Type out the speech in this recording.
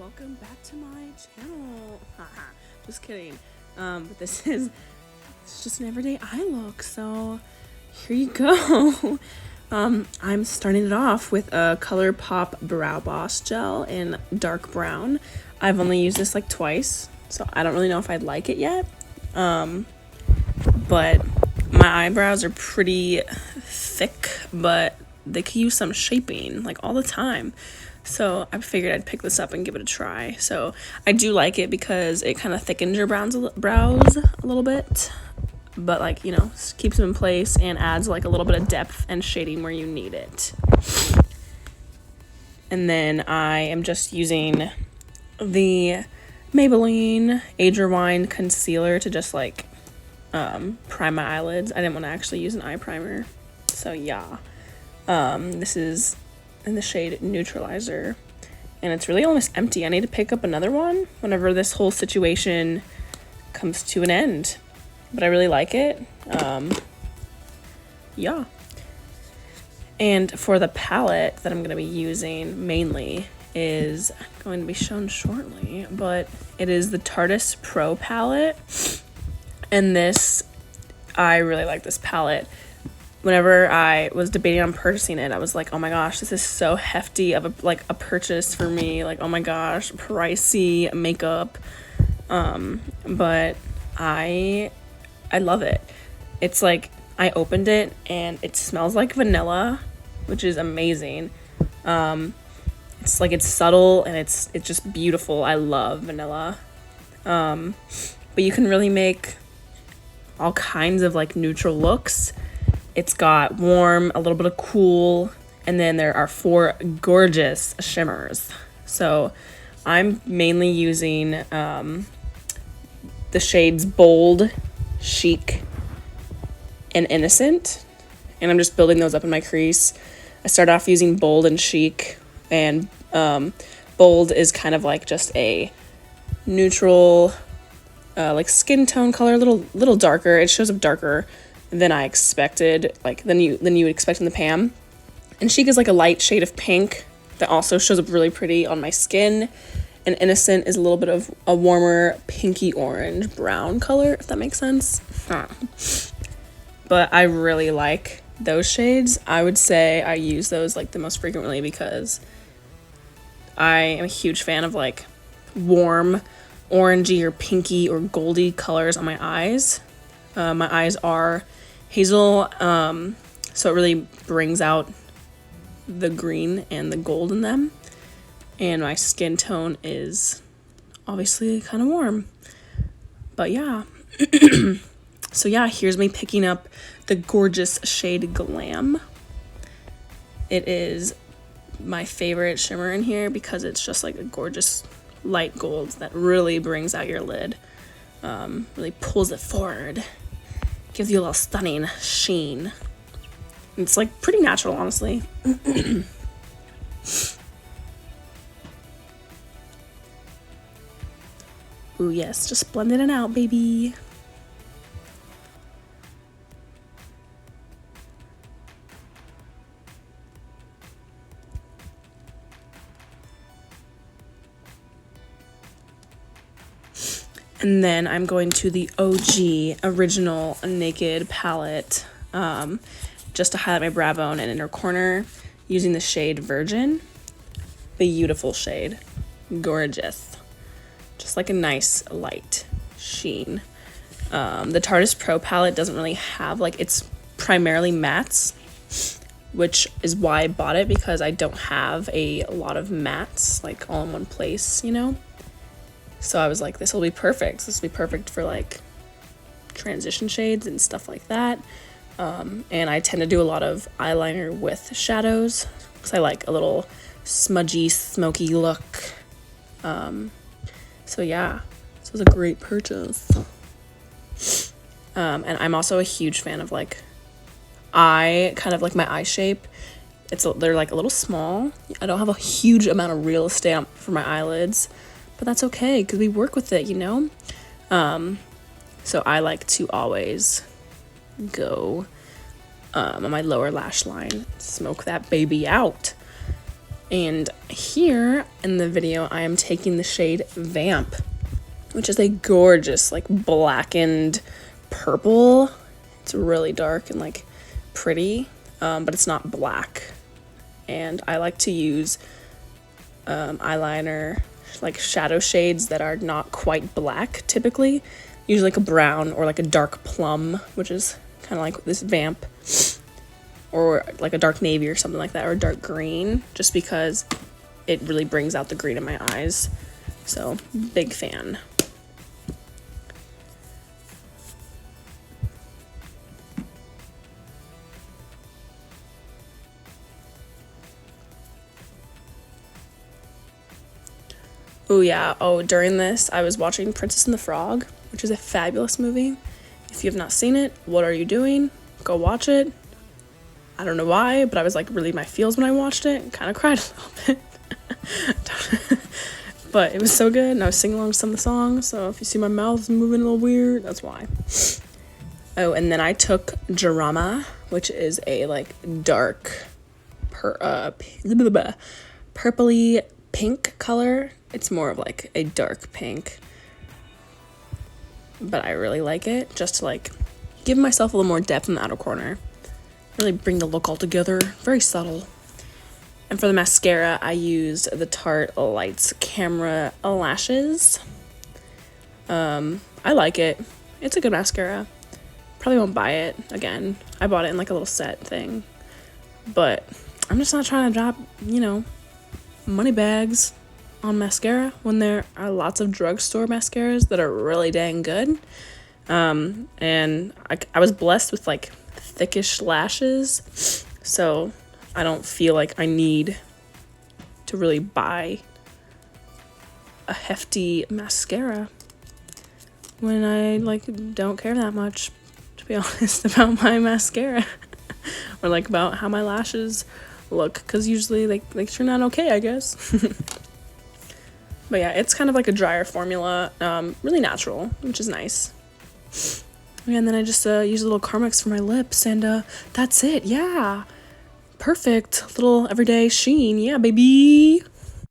welcome back to my channel. Haha, just kidding. But this is it's just an everyday eye look, so here you go. I'm starting it off with a ColourPop Brow Boss Gel in dark brown. I've only used this like twice, so I don't really know if I'd like it yet. But my eyebrows are pretty thick, but they could use some shaping like all the time. So I figured I'd pick this up and give it a try. So I do like it because it kind of thickens your brows a little bit, but like, you know, keeps them in place and adds like a little bit of depth and shading where you need it. And then I am just using the Maybelline Age Rewind concealer to just like prime my eyelids. I didn't want to actually use an eye primer, so yeah. This is in the shade Neutralizer, and it's really almost empty. I need to pick up another one whenever this whole situation comes to an end, but I really like it. Yeah. And for the palette that I'm going to be using mainly is going to be shown shortly, but it is the Tarteist Pro palette. And this, I really like this palette. Whenever I was debating on purchasing it, I was like, oh my gosh, this is so hefty of a purchase for me. Like, oh my gosh, pricey makeup. But I love it. It's like, I opened it and it smells like vanilla, which is amazing. It's like, it's subtle and it's just beautiful. I love vanilla. But you can really make all kinds of like neutral looks. It's got warm, a little bit of cool, and then there are 4 gorgeous shimmers. So I'm mainly using the shades Bold, Chic, and Innocent, and I'm just building those up in my crease. I start off using Bold and Chic, and Bold is kind of like just a neutral like skin tone color, a little darker. It shows up darker than I expected, like than you would expect in the Pam. And Chic is like a light shade of pink that also shows up really pretty on my skin. And Innocent is a little bit of a warmer pinky orange brown color, if that makes sense. But I really like those shades. I would say I use those like the most frequently because I am a huge fan of like warm orangey or pinky or goldy colors on my eyes. My eyes are hazel, so it really brings out the green and the gold in them. And my skin tone is obviously kind of warm. But yeah. So yeah, here's me picking up the gorgeous shade Glam. It is my favorite shimmer in here because it's just like a gorgeous light gold that really brings out your lid. Really pulls it forward. Gives you a little stunning sheen. It's like pretty natural, honestly. Ooh, yes, just blending it out, baby. And then I'm going to the OG original Naked palette, just to highlight my brow bone and inner corner, using the shade Virgin. Beautiful shade. Gorgeous. Just like a nice light sheen. The Tarteist Pro palette doesn't really have, like, it's primarily mattes, which is why I bought it, because I don't have a lot of mattes, like, all in one place, you know? So I was like, this will be perfect. This will be perfect for like transition shades and stuff like that. And I tend to do a lot of eyeliner with shadows because I like a little smudgy, smoky look. So yeah, this was a great purchase. And I'm also a huge fan of like my eye shape. They're like a little small. I don't have a huge amount of real estate for my eyelids. But that's okay, because we work with it, you know? So I like to always go on my lower lash line, smoke that baby out. And here in the video, I am taking the shade Vamp, which is a gorgeous, like, blackened purple. It's really dark and, like, pretty, but it's not black. And I like to use eyeliner, like, shadow shades that are not quite black, typically. Usually, like, a brown or, like, a dark plum, which is kind of like this Vamp. Or like a dark navy or something like that, or a dark green, just because it really brings out the green in my eyes. So, big fan. Oh yeah, during this, I was watching Princess and the Frog, which is a fabulous movie. If you have not seen it, what are you doing? Go watch it. I don't know why, but I was like really in my feels when I watched it. Kind of cried a little bit. But it was so good, and I was singing along to some of the songs, so if you see my mouth moving a little weird, that's why. Oh, and then I took Jarama, which is a like dark purpley pink color. It's more of like a dark pink, but I really like it, just to like give myself a little more depth in the outer corner. Really bring the look all together. Very subtle. And for the mascara, I used the Tarte Lights Camera Lashes. I like it. It's a good mascara. Probably won't buy it again. I bought it in like a little set thing. But I'm just not trying to drop, money bags on mascara when there are lots of drugstore mascaras that are really dang good. And I was blessed with like thickish lashes, so I don't feel like I need to really buy a hefty mascara when I like don't care that much, to be honest, about my mascara or like about how my lashes look, because usually they turn out okay, I guess. But yeah, it's kind of like a drier formula, really natural, which is nice. Yeah, and then I just use a little Carmex for my lips, and that's it. Yeah, perfect little everyday sheen. Yeah, baby.